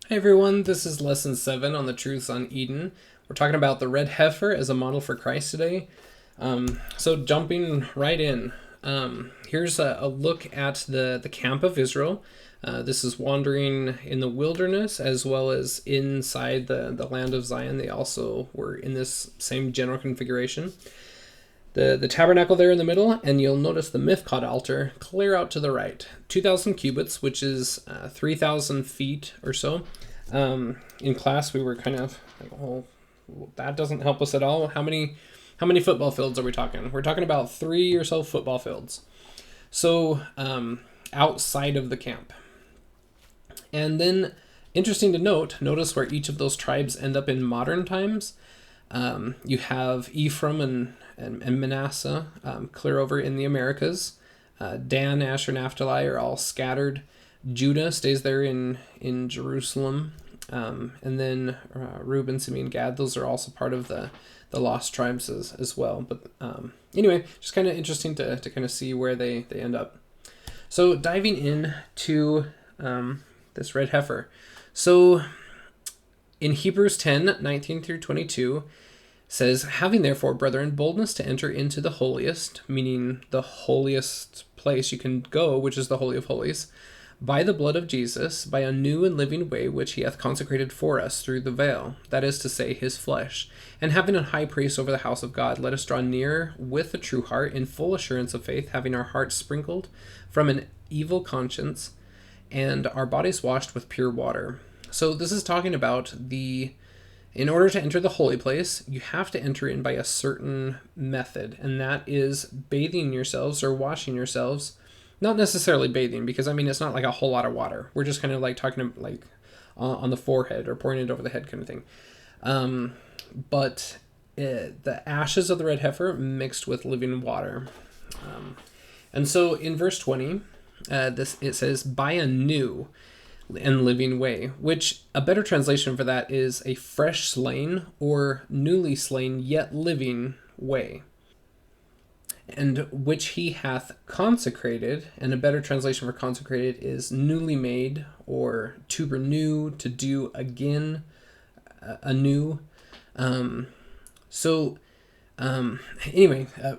Hey everyone, this is lesson 7 on the truths on Eden. We're talking about the red heifer as a model for Christ today. So jumping right in, here's a look at the camp of Israel. This is wandering in the wilderness as well as inside the land of Zion. They also were in this same general configuration. The tabernacle there in the middle, and you'll notice the Mifkod altar clear out to the right. 2,000 cubits, which is 3,000 feet or so. In class, we were kind of like, oh, that doesn't help us at all. How many football fields are we talking? We're talking about 3 or so football fields. So outside of the camp. And then, interesting to notice where each of those tribes end up in modern times. You have Ephraim and Manasseh clear over in the Americas. Dan, Asher, Naphtali are all scattered. Judah stays there in Jerusalem. And then Reuben, Simeon, Gad, those are also part of the lost tribes as well. But anyway, just kind of interesting to kind of see where they end up. So diving in to this red heifer. So in Hebrews 10:19 through 22, says, having therefore, brethren, boldness to enter into the holiest, meaning the holiest place you can go, which is the Holy of Holies, by the blood of Jesus, by a new and living way which he hath consecrated for us through the veil, that is to say, his flesh. And having a high priest over the house of God, let us draw near with a true heart, in full assurance of faith, having our hearts sprinkled from an evil conscience, and our bodies washed with pure water. So this is talking about in order to enter the holy place, you have to enter in by a certain method, and that is bathing yourselves or washing yourselves. Not necessarily bathing, because it's not like a whole lot of water. We're just kind of like talking like on the forehead or pouring it over the head kind of thing. But the ashes of the red heifer mixed with living water. And so in verse 20, it says, by a new and living way, which a better translation for that is a fresh slain or newly slain yet living way, and which he hath consecrated. And a better translation for consecrated is newly made, or to renew, to do again, anew. Anyway,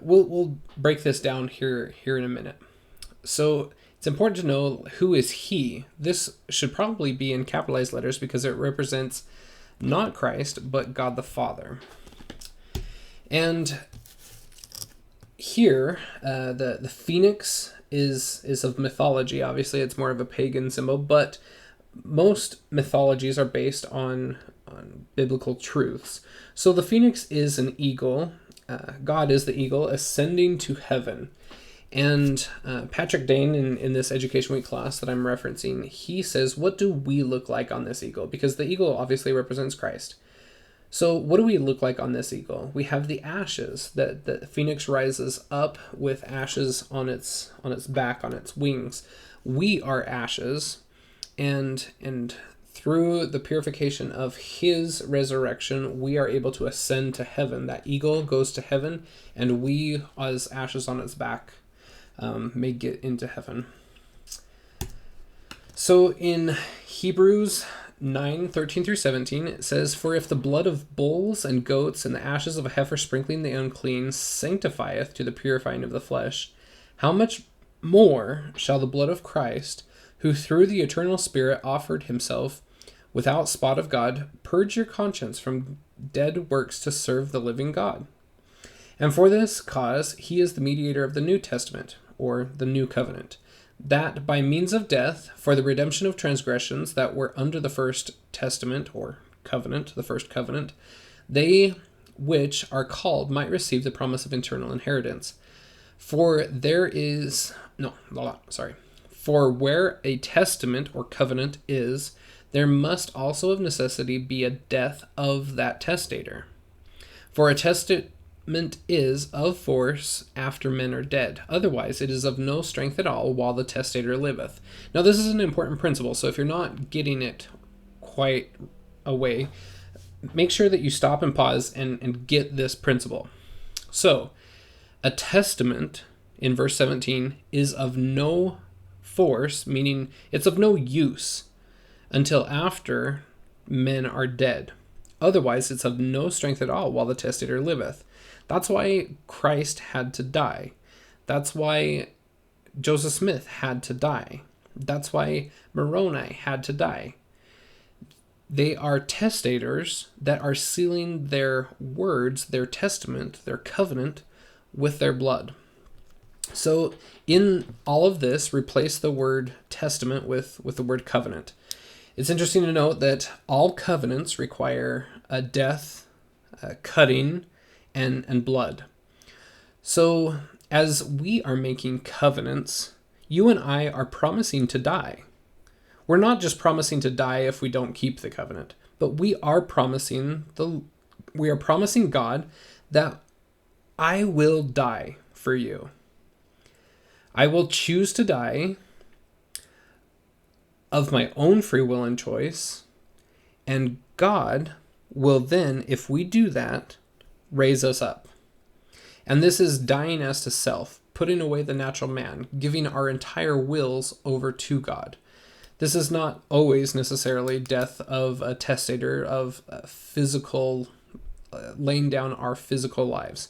we'll break this down here in a minute. So it's important to know who is he. This should probably be in capitalized letters because it represents not Christ, but God the Father. And here, the phoenix is of mythology. Obviously, it's more of a pagan symbol, but most mythologies are based on biblical truths. So the phoenix is an eagle. God is the eagle ascending to heaven. And Patrick Dane, in this Education Week class that I'm referencing, he says, what do we look like on this eagle? Because the eagle obviously represents Christ. So what do we look like on this eagle? We have the ashes. The phoenix rises up with ashes on its back, on its wings. We are ashes, and through the purification of his resurrection, we are able to ascend to heaven. That eagle goes to heaven, and we, as ashes on its back, may get into heaven. So in Hebrews 9:13 through 17, it says, for if the blood of bulls and goats and the ashes of a heifer sprinkling the unclean sanctifieth to the purifying of the flesh, how much more shall the blood of Christ, who through the eternal Spirit offered himself without spot of God, purge your conscience from dead works to serve the living God? And for this cause he is the mediator of the New Testament, or the New Covenant, that by means of death, for the redemption of transgressions that were under the first testament, or covenant, the first covenant, they which are called might receive the promise of eternal inheritance. For where a testament or covenant is, there must also of necessity be a death of that testator. For a testament is of force after men are dead. Otherwise, it is of no strength at all while the testator liveth. Now, this is an important principle, so if you're not getting it quite away, make sure that you stop and pause and get this principle. So, a testament, in verse 17, is of no force, meaning it's of no use, until after men are dead. Otherwise, it's of no strength at all while the testator liveth. That's why Christ had to die. That's why Joseph Smith had to die. That's why Moroni had to die. They are testators that are sealing their words, their testament, their covenant with their blood. So in all of this, replace the word testament with the word covenant. It's interesting to note that all covenants require a death, a cutting, and blood. So as we are making covenants, you and I are promising to die. We're not just promising to die if we don't keep the covenant, but we are promising God that I will die for you. I will choose to die of my own free will and choice, and God will then, if we do that, raise us up. And this is dying as to self, putting away the natural man, giving our entire wills over to God. This is not always necessarily death of a testator, of physical, laying down our physical lives.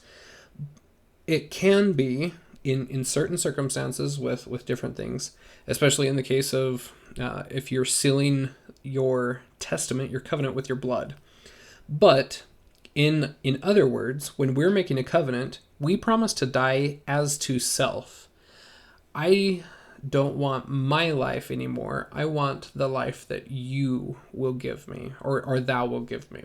It can be in certain circumstances with different things, especially in the case of if you're sealing your testament, your covenant with your blood. But in other words, when we're making a covenant, we promise to die as to self. I don't want my life anymore. I want the life that you will give me, or thou will give me.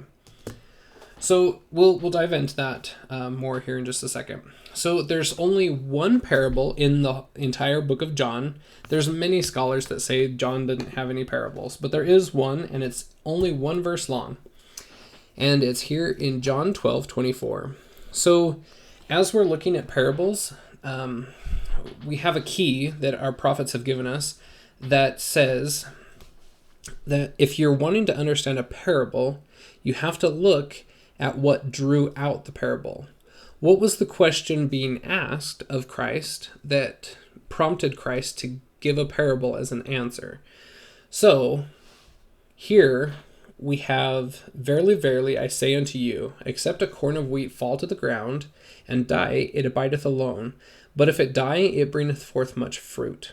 So we'll dive into that more here in just a second. So there's only one parable in the entire book of John. There's many scholars that say John didn't have any parables, but there is one, and it's only one verse long. And it's here in John 12:24. So as we're looking at parables, we have a key that our prophets have given us that says that if you're wanting to understand a parable, you have to look at what drew out the parable. What was the question being asked of Christ that prompted Christ to give a parable as an answer? So here we have, verily, verily, I say unto you, except a corn of wheat fall to the ground and die, it abideth alone. But if it die, it bringeth forth much fruit.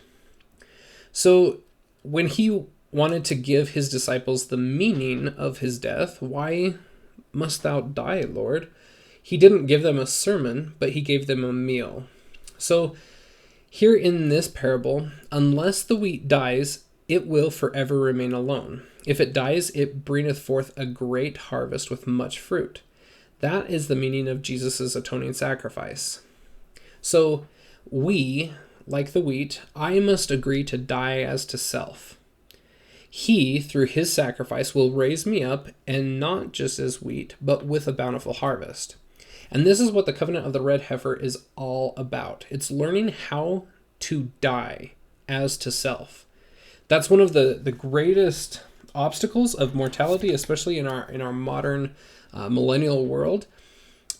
So when he wanted to give his disciples the meaning of his death, why must thou die, Lord? He didn't give them a sermon, but he gave them a meal. So here in this parable, unless the wheat dies, it will forever remain alone. If it dies, it bringeth forth a great harvest with much fruit. That is the meaning of Jesus' atoning sacrifice. So we, like the wheat, I must agree to die as to self. He, through his sacrifice, will raise me up, and not just as wheat, but with a bountiful harvest. And this is what the covenant of the red heifer is all about. It's learning how to die as to self. That's one of the greatest obstacles of mortality, especially in our modern millennial world.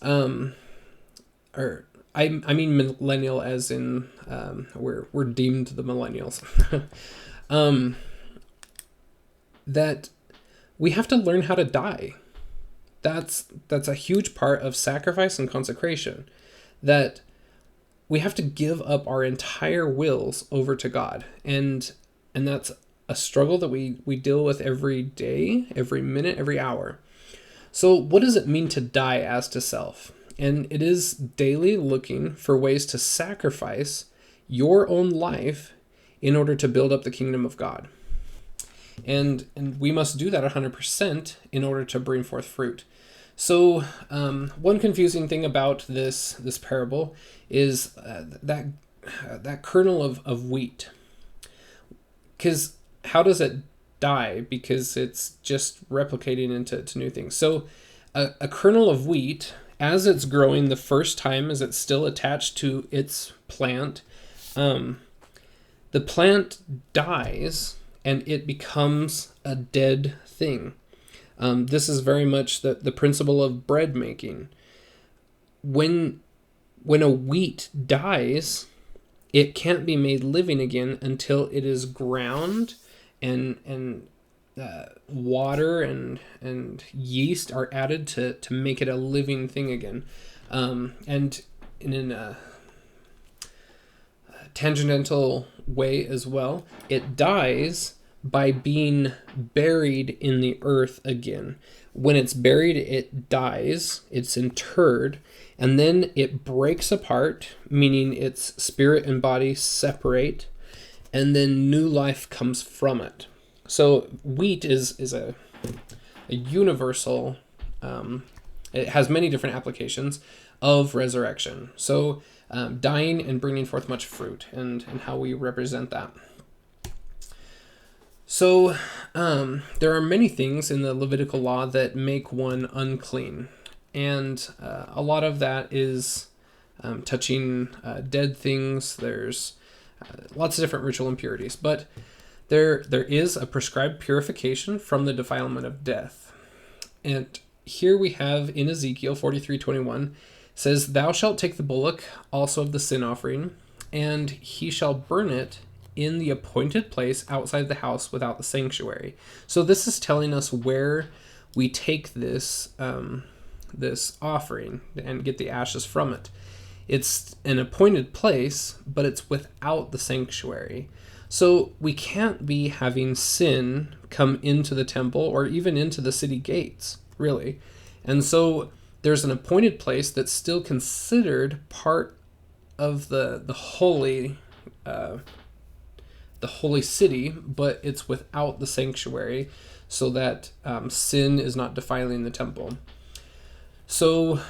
I mean millennial as in we're deemed the millennials. That we have to learn how to die. That's a huge part of sacrifice and consecration. That we have to give up our entire wills over to God. And that's a struggle that we deal with every day, every minute, every hour. So what does it mean to die as to self? And it is daily looking for ways to sacrifice your own life in order to build up the kingdom of God. And we must do that 100% in order to bring forth fruit. So one confusing thing about this parable is that kernel of wheat. Because how does it die? Because it's just replicating into new things. So a kernel of wheat, as it's growing the first time, as it's still attached to its plant, the plant dies and it becomes a dead thing. This is very much the principle of bread making. When a wheat dies, it can't be made living again until it is ground and water and yeast are added to make it a living thing again. And in a tangential way as well, it dies by being buried in the earth again. When it's buried, it dies, it's interred, and then it breaks apart, meaning its spirit and body separate, and then new life comes from it. So wheat is a universal, it has many different applications of resurrection. So dying and bringing forth much fruit, and how we represent that. So there are many things in the Levitical law that make one unclean. And a lot of that is touching dead things. There's lots of different ritual impurities. But there is a prescribed purification from the defilement of death. And here we have in Ezekiel 43:21, says, "Thou shalt take the bullock also of the sin offering, and he shall burn it in the appointed place outside the house without the sanctuary." So this is telling us where we take this this offering and get the ashes from it. It's an appointed place, but it's without the sanctuary. So we can't be having sin come into the temple or even into the city gates, really. And so there's an appointed place that's still considered part of the holy city, but it's without the sanctuary, so that sin is not defiling the temple. So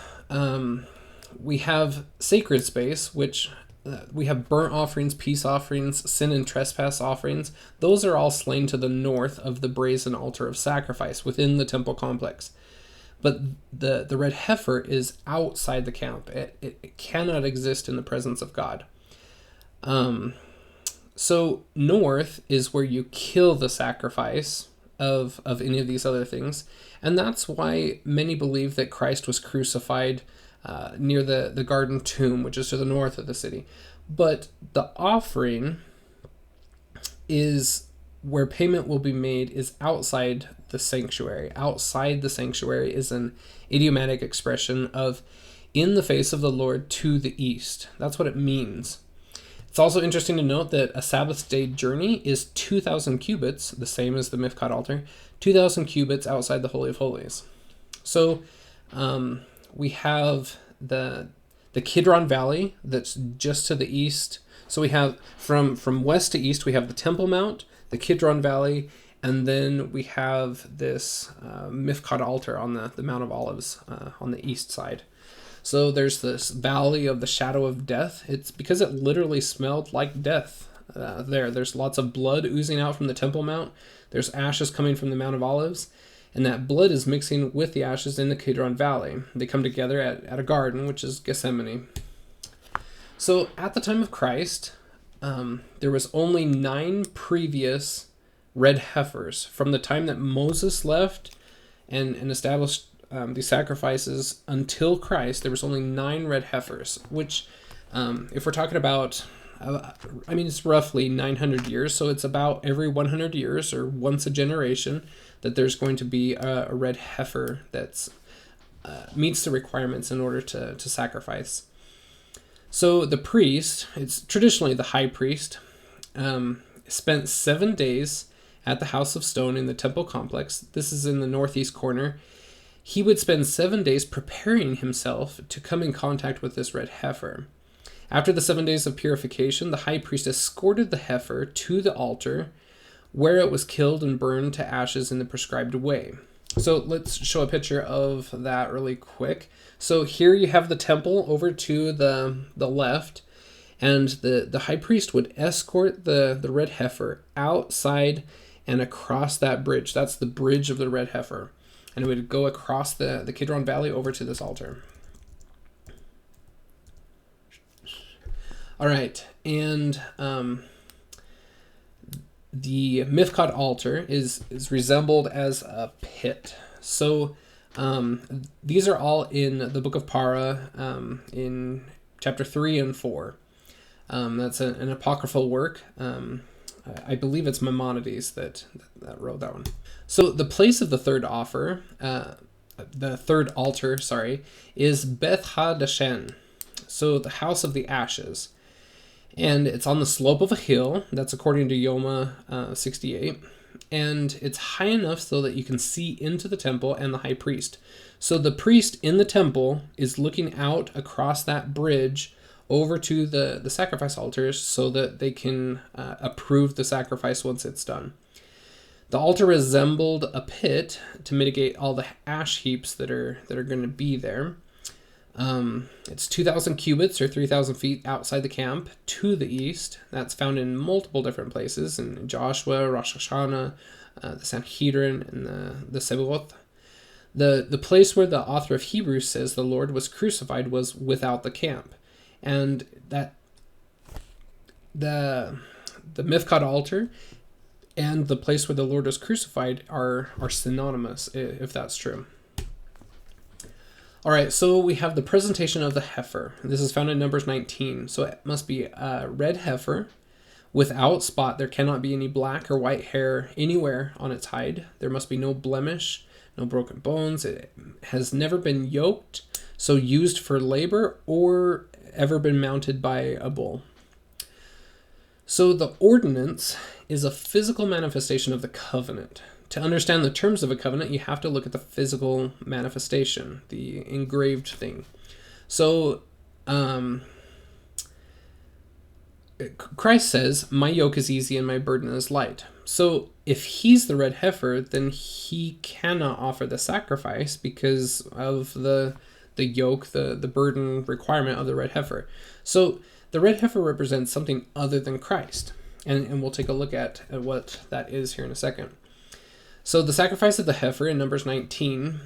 we have sacred space, which we have burnt offerings, peace offerings, sin and trespass offerings. Those are all slain to the north of the brazen altar of sacrifice within the temple complex. But the red heifer is outside the camp. It cannot exist in the presence of God. So north is where you kill the sacrifice of any of these other things. And that's why many believe that Christ was crucified near the garden tomb, which is to the north of the city. But the offering is where payment will be made is outside the sanctuary. Outside the sanctuary is an idiomatic expression of in the face of the Lord to the east. That's what it means. It's also interesting to note that a Sabbath day journey is 2,000 cubits, the same as the Mifkad altar, 2,000 cubits outside the Holy of Holies. So we have the Kidron Valley that's just to the east. So we have from west to east, we have the Temple Mount, the Kidron Valley, and then we have this Mifkad altar on the Mount of Olives on the east side. So there's this valley of the shadow of death. It's because it literally smelled like death there. There's lots of blood oozing out from the Temple Mount. There's ashes coming from the Mount of Olives. And that blood is mixing with the ashes in the Kidron Valley. They come together at a garden, which is Gethsemane. So at the time of Christ, there was only 9 previous red heifers. From the time that Moses left and established these sacrifices until Christ, there was only 9 red heifers, which, if we're talking about, it's roughly 900 years, so it's about every 100 years or once a generation that there's going to be a red heifer that meets the requirements in order to sacrifice. So the priest, it's traditionally the high priest, spent 7 days at the House of Stone in the temple complex. This is in the northeast corner. He would spend 7 days preparing himself to come in contact with this red heifer. After the 7 days of purification, the high priest escorted the heifer to the altar, where it was killed and burned to ashes in the prescribed way. So let's show a picture of that really quick. So here you have the temple over to the left, and the high priest would escort the red heifer outside and across that bridge. That's the bridge of the red heifer. And it would go across the Kidron Valley over to this altar. All right, and the Mifkad altar is resembled as a pit. So these are all in the book of Para in chapter 3 and 4. That's an apocryphal work. I believe it's Maimonides that wrote that one. So the place of the third altar, is Bethphage, so the house of the ashes. And it's on the slope of a hill. That's according to Yoma 68. And it's high enough so that you can see into the temple and the high priest. So the priest in the temple is looking out across that bridge over to the sacrifice altars so that they can approve the sacrifice once it's done. The altar resembled a pit to mitigate all the ash heaps that are going to be there. It's 2,000 cubits or 3,000 feet outside the camp to the east. That's found in multiple different places in Joshua, Rosh Hashanah, the Sanhedrin, and the Seboth. The place where the author of Hebrews says the Lord was crucified was without the camp, and that the Mifkad altar and the place where the Lord was crucified are synonymous, if that's true. All right, so we have the presentation of the heifer. This is found in Numbers 19. So it must be a red heifer without spot. There cannot be any black or white hair anywhere on its hide. There must be no blemish, no broken bones. It has never been yoked, so used for labor, or ever been mounted by a bull. So the ordinance is a physical manifestation of the covenant. To understand the terms of a covenant, you have to look at the physical manifestation, the engraved thing. So Christ says, "My yoke is easy and my burden is light." So if he's the red heifer, then he cannot offer the sacrifice because of the yoke, the burden requirement of the red heifer. So the red heifer represents something other than Christ. And we'll take a look at what that is here in a second. So the sacrifice of the heifer in Numbers 19,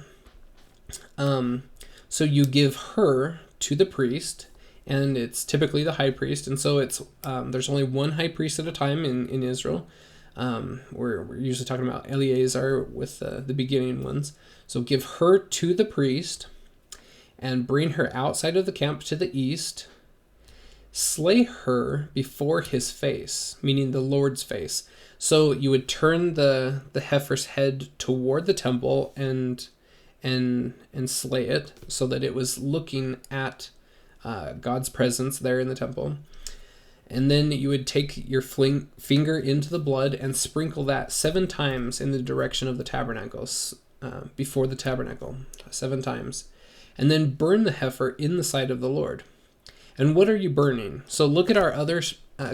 so you give her to the priest, and it's typically the high priest, and so it's there's only one high priest at a time in Israel. We're usually talking about Eleazar with the beginning ones. So give her to the priest, and bring her outside of the camp to the east. Slay her before his face, meaning the Lord's face. So you would turn the heifer's head toward the temple and slay it so that it was looking at God's presence there in the temple. And then you would take your finger into the blood and sprinkle that 7 times in the direction of the tabernacles, before the tabernacle, 7 times. And then burn the heifer in the sight of the Lord. And what are you burning? So look at our other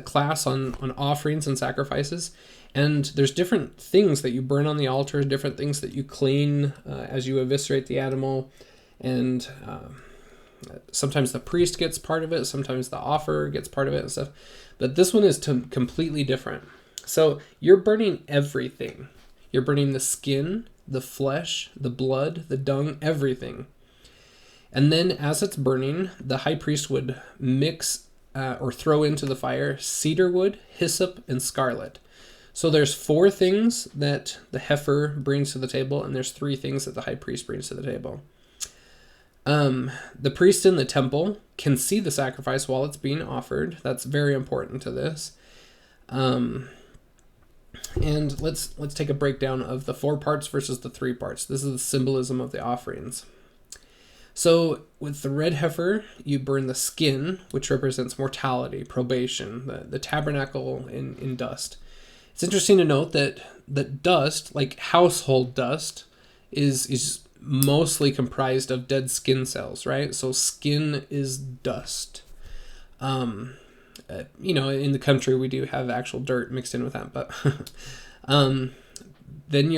class on offerings and sacrifices, and there's different things that you burn on the altar, different things that you clean as you eviscerate the animal, and sometimes the priest gets part of it, sometimes the offerer gets part of it and stuff, but this one is completely different. So you're burning everything. You're burning the skin, the flesh, the blood, the dung, everything. And then as it's burning, the high priest would mix or throw into the fire cedar wood, hyssop, and scarlet. So there's 4 things that the heifer brings to the table, and there's 3 things that the high priest brings to the table. The priest in the temple can see the sacrifice while it's being offered. That's very important to this. And let's take a breakdown of the 4 parts versus the 3 parts. This is the symbolism of the offerings. So with the red heifer, you burn the skin, which represents mortality, probation, the tabernacle in dust. It's interesting to note that dust, like household dust, is mostly comprised of dead skin cells, right? So skin is dust. In the country we do have actual dirt mixed in with that, but then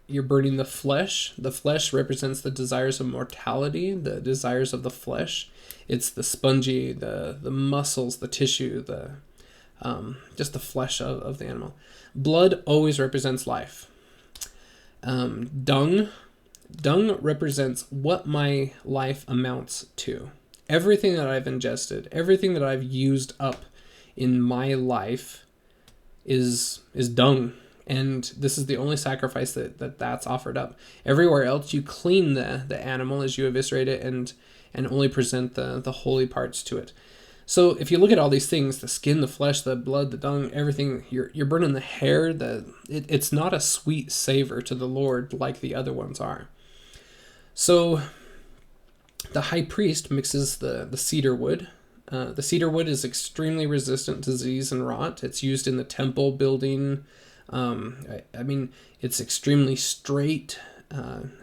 you're burning the flesh. The flesh represents the desires of mortality, the desires of the flesh. It's the spongy, the muscles, the tissue, just the flesh of the animal. Blood always represents life. Dung represents what my life amounts to. Everything that I've ingested, everything that I've used up in my life is dung. And this is the only sacrifice that's offered up. Everywhere else, you clean the animal as you eviscerate it and only present the holy parts to it. So if you look at all these things, the skin, the flesh, the blood, the dung, everything, you're burning the hair. It's not a sweet savor to the Lord like the other ones are. So the high priest mixes the cedar wood. The cedar wood is extremely resistant to disease and rot. It's used in the temple building. I mean, it's extremely straight.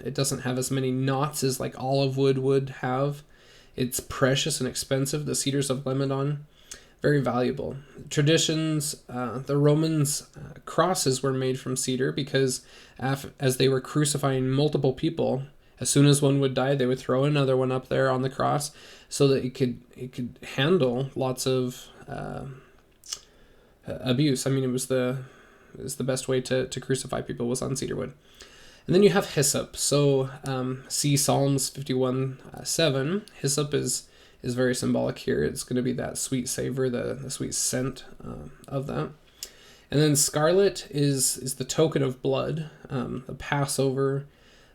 It doesn't have as many knots as like olive wood would have. It's precious and expensive. The cedars of Lebanon, very valuable. Traditions, the Romans' crosses were made from cedar because as they were crucifying multiple people, as soon as one would die, they would throw another one up there on the cross so that it could handle lots of abuse. I mean, it was the best way to crucify people was on cedar wood. And then you have hyssop. So see Psalms 51:7. Hyssop is very symbolic here. It's going to be that sweet savor, the sweet scent of that. And then scarlet is the token of blood. The Passover,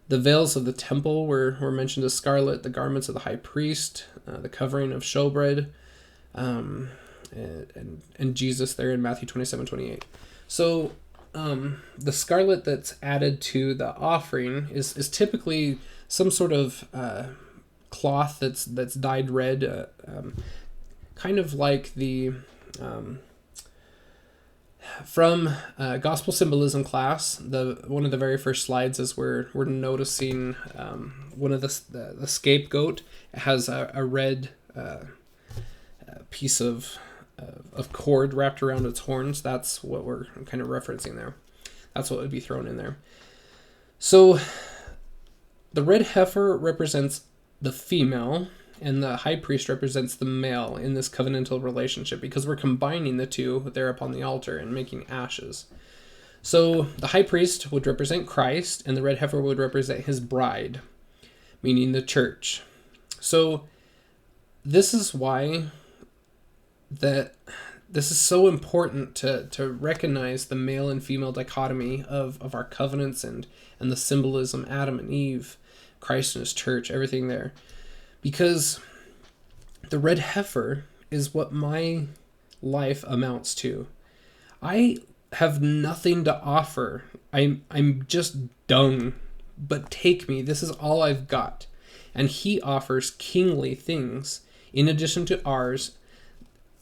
the veils of the temple were mentioned as scarlet. The garments of the high priest, the covering of showbread, and Jesus there in Matthew 27:28. So the scarlet that's added to the offering is typically some sort of cloth that's dyed red, kind of like the from gospel symbolism class. One of the very first slides is we're noticing one of the scapegoat has a red piece of cord wrapped around its horns. That's what we're kind of referencing there. That's what would be thrown in there. So the red heifer represents the female and the high priest represents the male in this covenantal relationship because we're combining the two there upon the altar and making ashes. So the high priest would represent Christ and the red heifer would represent his bride, meaning the church. So this is why this is so important to recognize the male and female dichotomy of our covenants and the symbolism, Adam and Eve, Christ and his church, everything there. Because the red heifer is what my life amounts to. I have nothing to offer. I'm just dung, but take me. This is all I've got. And he offers kingly things in addition to ours.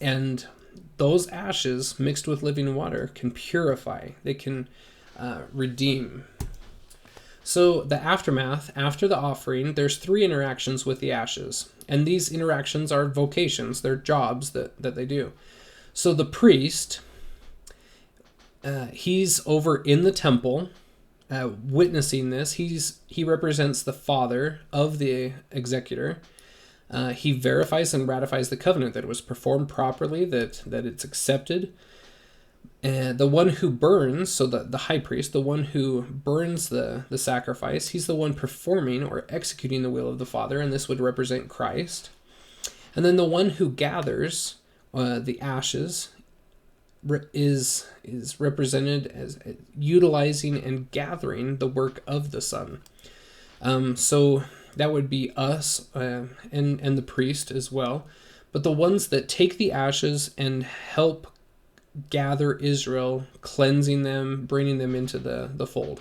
And those ashes mixed with living water can purify. They can redeem. So the aftermath, after the offering, there's 3 interactions with the ashes. And these interactions are vocations. They're jobs that they do. So the priest, he's over in the temple witnessing this. He represents the father of the executor. He verifies and ratifies the covenant that it was performed properly, that it's accepted. And the one who burns, so the high priest, the one who burns the sacrifice, he's the one performing or executing the will of the Father, and this would represent Christ. And then the one who gathers the ashes is represented as utilizing and gathering the work of the Son. So that would be us and the priest as well. But the ones that take the ashes and help gather Israel, cleansing them, bringing them into the fold,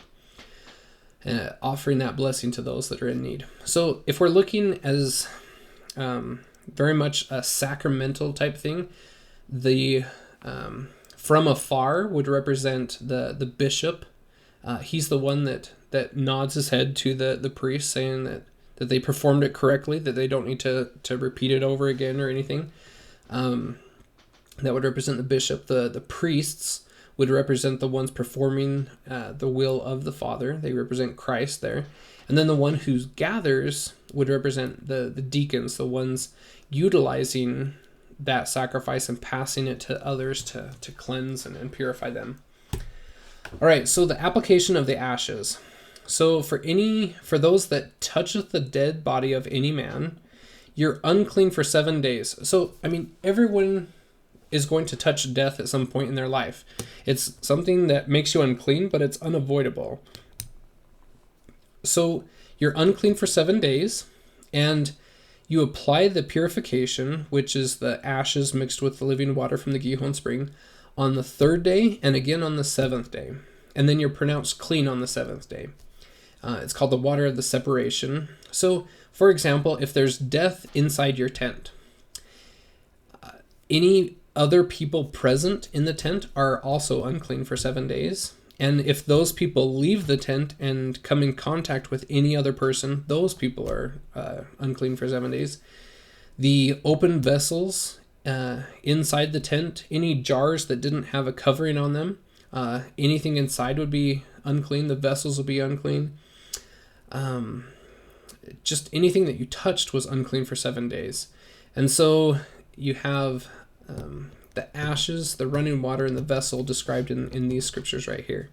offering that blessing to those that are in need. So if we're looking as very much a sacramental type thing, the from afar would represent the bishop. He's the one that nods his head to the priest, saying that they performed it correctly, that they don't need to repeat it over again or anything. That would represent the bishop. The priests would represent the ones performing the will of the Father. They represent Christ there. And then the one who gathers would represent the deacons, the ones utilizing that sacrifice and passing it to others to cleanse and purify them. All right, so the application of the ashes. So for those that toucheth the dead body of any man, you're unclean for 7 days. So, I mean, everyone is going to touch death at some point in their life. It's something that makes you unclean, but it's unavoidable. So you're unclean for 7 days, and You apply the purification, which is the ashes mixed with the living water from the Gihon spring, on the third day and again on the seventh day. And then you're pronounced clean on the seventh day. It's called the water of the separation. So, for example, if there's death inside your tent, any other people present in the tent are also unclean for 7 days. And if those people leave the tent and come in contact with any other person, those people are unclean for 7 days. The open vessels inside the tent, any jars that didn't have a covering on them, anything inside would be unclean. The vessels would be unclean. Just anything that you touched was unclean for 7 days. And so you have the ashes, the running water, and the vessel described in these scriptures right here.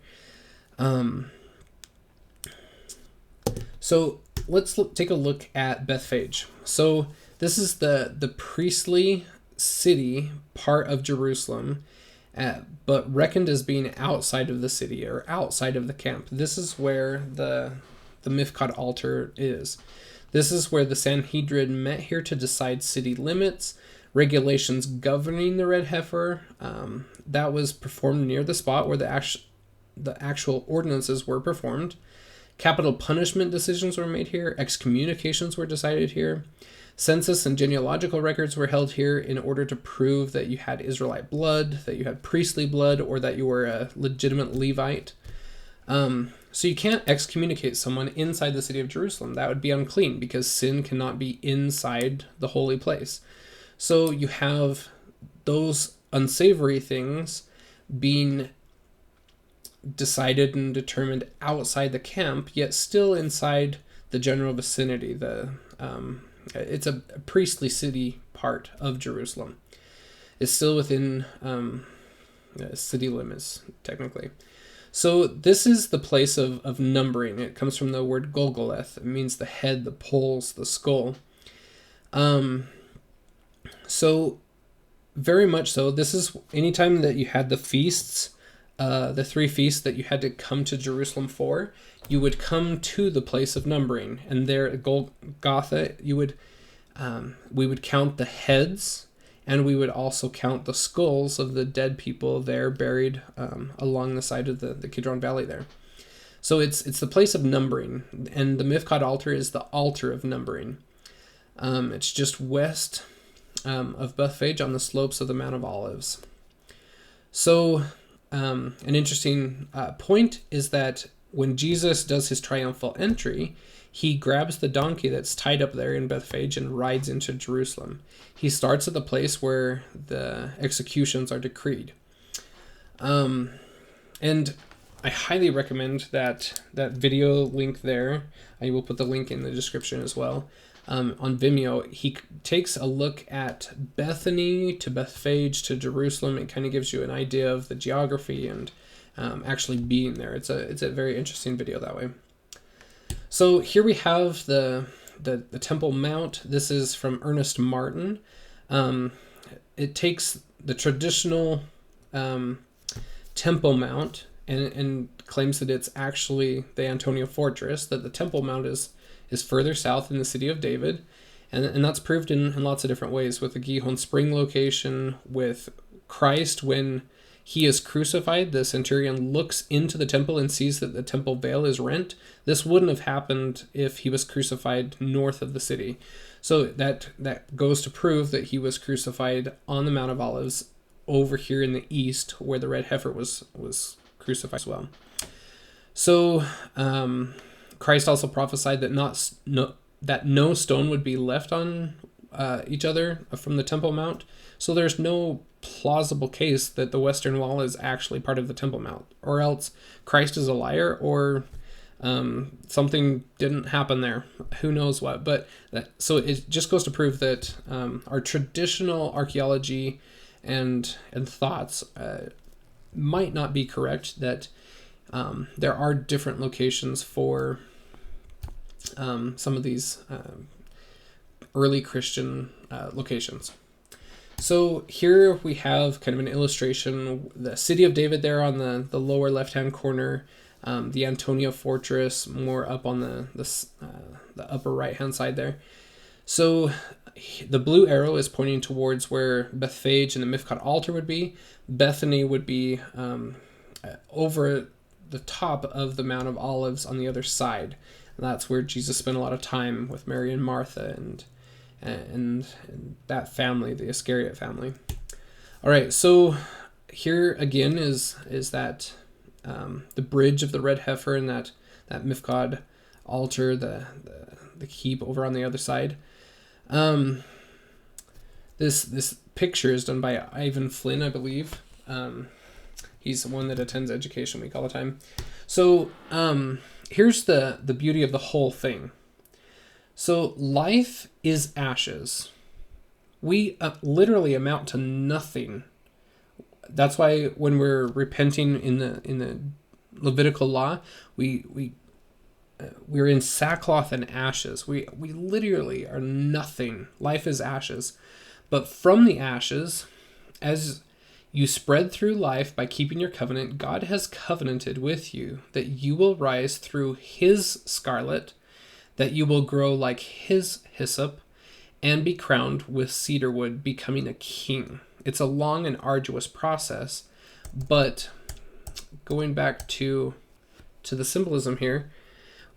So let's take a look at Bethphage. So this is the priestly city part of Jerusalem, but reckoned as being outside of the city or outside of the camp. This is where the Mifkad altar is. This is where the Sanhedrin met here to decide city limits, regulations governing the red heifer. That was performed near the spot where the actual ordinances were performed. Capital punishment decisions were made here. Excommunications were decided here. Census and genealogical records were held here in order to prove that you had Israelite blood, that you had priestly blood, or that you were a legitimate Levite. So you can't excommunicate someone inside the city of Jerusalem. That would be unclean because sin cannot be inside the holy place. So you have those unsavory things being decided and determined outside the camp, yet still inside the general vicinity. It's a priestly city part of Jerusalem. It's still within city limits, technically. So this is the place of numbering. It comes from the word Golgoleth. It means the head, the poles, the skull. So very much so, this is anytime that you had the feasts, the 3 feasts that you had to come to Jerusalem for, you would come to the place of numbering. And there at Golgotha, we would count the heads, and we would also count the skulls of the dead people there buried along the side of the Kidron Valley there. So it's the place of numbering, and the Mifkad altar is the altar of numbering. It's just west of Bethphage on the slopes of the Mount of Olives. So an interesting point is that when Jesus does his triumphal entry, he grabs the donkey that's tied up there in Bethphage and rides into Jerusalem. He starts at the place where the executions are decreed. And I highly recommend that video link there. I will put the link in the description as well. On Vimeo, he takes a look at Bethany to Bethphage to Jerusalem. It kind of gives you an idea of the geography and actually being there. It's a very interesting video that way. So here we have the Temple Mount. This is from Ernest Martin. It takes the traditional Temple Mount and claims that it's actually the Antonia Fortress, that the Temple Mount is further south in the city of David. And that's proved in lots of different ways, with the Gihon Spring location, with Christ when he is crucified. The centurion looks into the temple and sees that the temple veil is rent. This wouldn't have happened if he was crucified north of the city. So that goes to prove that he was crucified on the Mount of Olives over here in the east, where the red heifer was crucified as well. So Christ also prophesied that that no stone would be left on each other from the Temple Mount. So there's no plausible case that the Western Wall is actually part of the Temple Mount, or else Christ is a liar, or something didn't happen there. Who knows what? But so it just goes to prove that our traditional archaeology and thoughts might not be correct. That there are different locations for some of these early Christian locations. So here we have kind of an illustration, the city of David there on the lower left-hand corner, the Antonia Fortress more up on the upper right-hand side there. So the blue arrow is pointing towards where Bethphage and the Mifkot altar would be. Bethany would be over the top of the Mount of Olives on the other side. And that's where Jesus spent a lot of time with Mary and Martha and that family, the Iscariot family. All right, so here again is that the bridge of the red heifer and that Mifkod altar, the keep over on the other side. This picture is done by Ivan Flynn, I believe. He's the one that attends Education Week all the time. So here's the beauty of the whole thing. So life is ashes. We literally amount to nothing. That's why when we're repenting in the Levitical law, we're in sackcloth and ashes. We literally are nothing. Life is ashes. But from the ashes, as you spread through life by keeping your covenant, God has covenanted with you that you will rise through his scarlet, that you will grow like his hyssop, and be crowned with cedar wood, becoming a king. It's a long and arduous process, but going back to the symbolism here,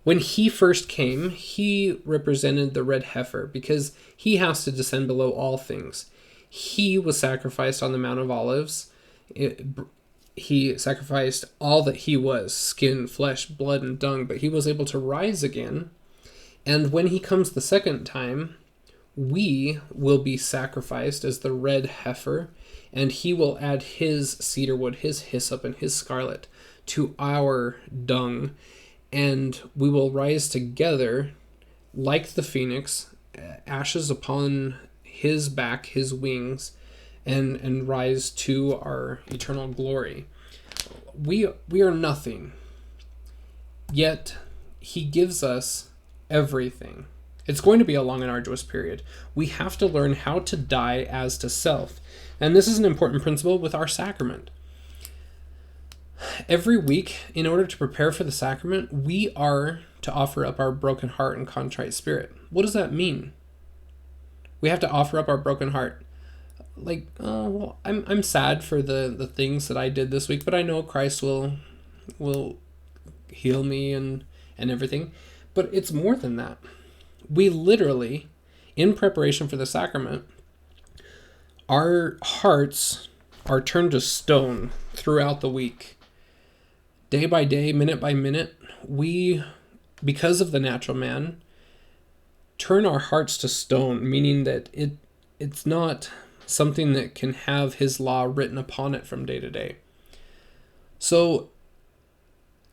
when he first came, he represented the red heifer because he has to descend below all things. He was sacrificed on the Mount of Olives. He sacrificed all that he was, skin, flesh, blood, and dung, but he was able to rise again. And when he comes the second time, we will be sacrificed as the red heifer, and he will add his cedar wood, his hyssop, and his scarlet to our dung, and we will rise together like the phoenix, ashes upon his back, his wings, and rise to our eternal glory. We are nothing, yet he gives us everything. It's going to be a long and arduous period. We have to learn how to die as to self. And this is an important principle with our sacrament. Every week, in order to prepare for the sacrament, we are to offer up our broken heart and contrite spirit. What does that mean? We have to offer up our broken heart. Like, well, I'm sad for the things that I did this week, but I know Christ will heal me and everything. But it's more than that. We literally, in preparation for the sacrament, our hearts are turned to stone throughout the week. Day by day, minute by minute, we, because of the natural man, turn our hearts to stone, meaning that it's not something that can have his law written upon it from day to day. So,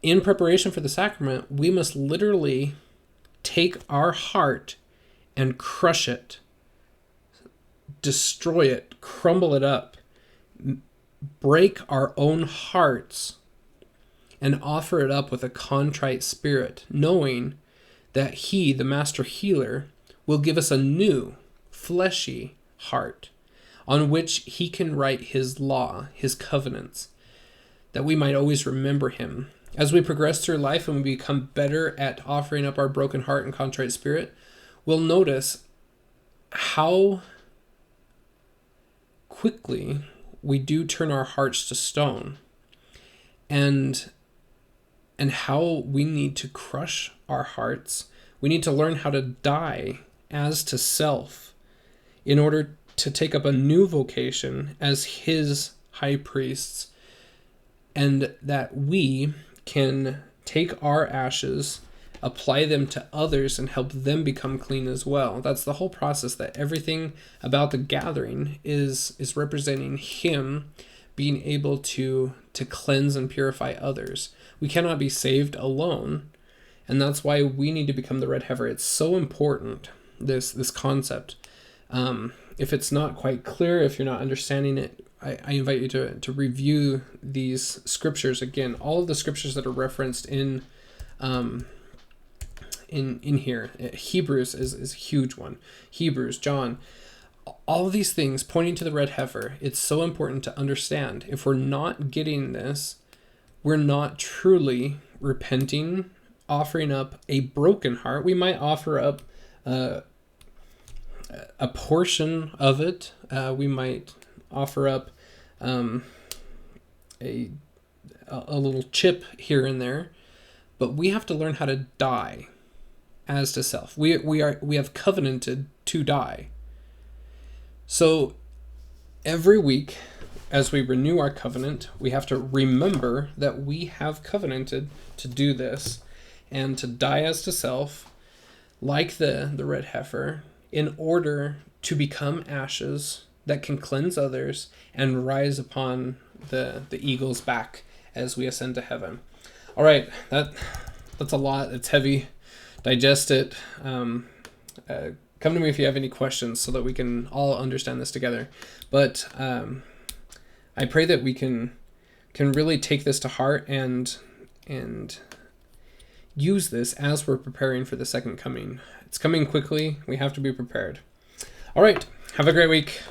in preparation for the sacrament, we must literally take our heart and crush it, destroy it, crumble it up, break our own hearts, and offer it up with a contrite spirit, knowing that he, the master healer, will give us a new, fleshy heart on which he can write his law, his covenants, that we might always remember him. As we progress through life and we become better at offering up our broken heart and contrite spirit, we'll notice how quickly we do turn our hearts to stone, and how we need to crush our hearts. We need to learn how to die as to self in order to take up a new vocation as his high priests, and that we can take our ashes, apply them to others, and help them become clean as well. That's the whole process, that everything about the gathering is representing him being able to cleanse and purify others. We cannot be saved alone, and that's why we need to become the red heifer. It's so important, this concept. If it's not quite clear, if you're not understanding it, I invite you to review these scriptures again. All of the scriptures that are referenced in here. Hebrews is a huge one. Hebrews, John, all of these things pointing to the red heifer. It's so important to understand. If we're not getting this, we're not truly repenting, offering up a broken heart. We might offer up a portion of it. We might offer up a little chip here and there, but we have to learn how to die as to self. We have covenanted to die. So every week, as we renew our covenant, we have to remember that we have covenanted to do this and to die as to self, like the red heifer, in order to become ashes that can cleanse others and rise upon the eagle's back as we ascend to heaven. All right, that's a lot. It's heavy. Digest it. Come to me if you have any questions so that we can all understand this together. But I pray that we can really take this to heart and use this as we're preparing for the second coming. It's coming quickly. We have to be prepared. All right. Have a great week.